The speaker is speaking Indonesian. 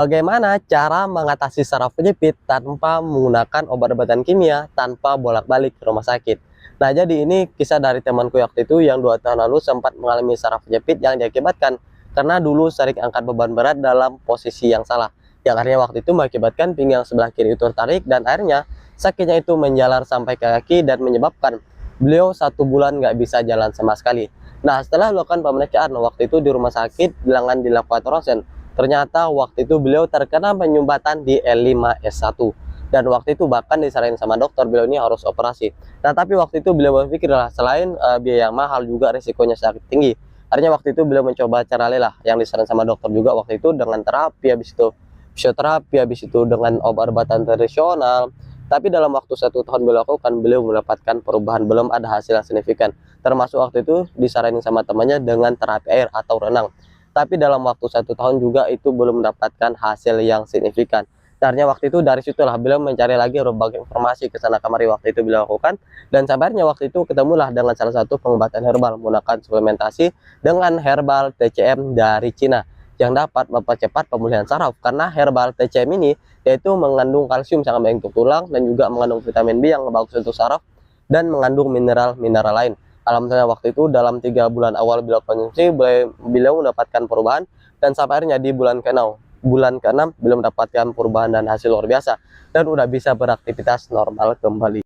Bagaimana cara mengatasi saraf penyempit tanpa menggunakan obat-obatan kimia tanpa bolak-balik ke rumah sakit? Nah, jadi ini kisah dari temanku waktu itu yang 2 tahun lalu sempat mengalami saraf penyempit yang diakibatkan karena dulu sering angkat beban berat dalam posisi yang salah. Yang akhirnya waktu itu mengakibatkan pinggang sebelah kiri itu tertarik dan akhirnya sakitnya itu menjalar sampai ke kaki dan menyebabkan beliau 1 bulan nggak bisa jalan sama sekali. Nah, setelah melakukan pemeriksaan waktu itu di rumah sakit dengan dilakukan ronsen, ternyata waktu itu beliau terkena penyumbatan di L5S1 dan waktu itu bahkan disaranin sama dokter beliau ini harus operasi. Nah, tapi waktu itu beliau berpikir lah selain biaya mahal juga risikonya sangat tinggi. Artinya waktu itu beliau mencoba cara lain lah yang disarankan sama dokter juga waktu itu dengan terapi, habis itu fisioterapi, habis itu dengan obat-obatan tradisional. Tapi dalam waktu 1 tahun beliau lakukan, beliau mendapatkan perubahan, belum ada hasil yang signifikan. Termasuk waktu itu disaranin sama temannya dengan terapi air atau renang. Tapi dalam waktu 1 tahun juga itu belum mendapatkan hasil yang signifikan. Artinya waktu itu dari situlah beliau mencari lagi berbagai informasi ke sana kemari waktu itu beliau lakukan, dan sabarnya waktu itu ketemulah dengan salah satu pengobatan herbal menggunakan suplementasi dengan herbal TCM dari Cina yang dapat mempercepat pemulihan saraf, karena herbal TCM ini yaitu mengandung kalsium sangat baik untuk tulang dan juga mengandung vitamin B yang bagus untuk saraf dan mengandung mineral-mineral lain. Alhamdulillah waktu itu dalam 3 bulan awal beliau konsumsi, beliau mendapatkan perubahan, dan sampai akhirnya di bulan ke-6 beliau mendapatkan perubahan dan hasil luar biasa dan udah bisa beraktivitas normal kembali.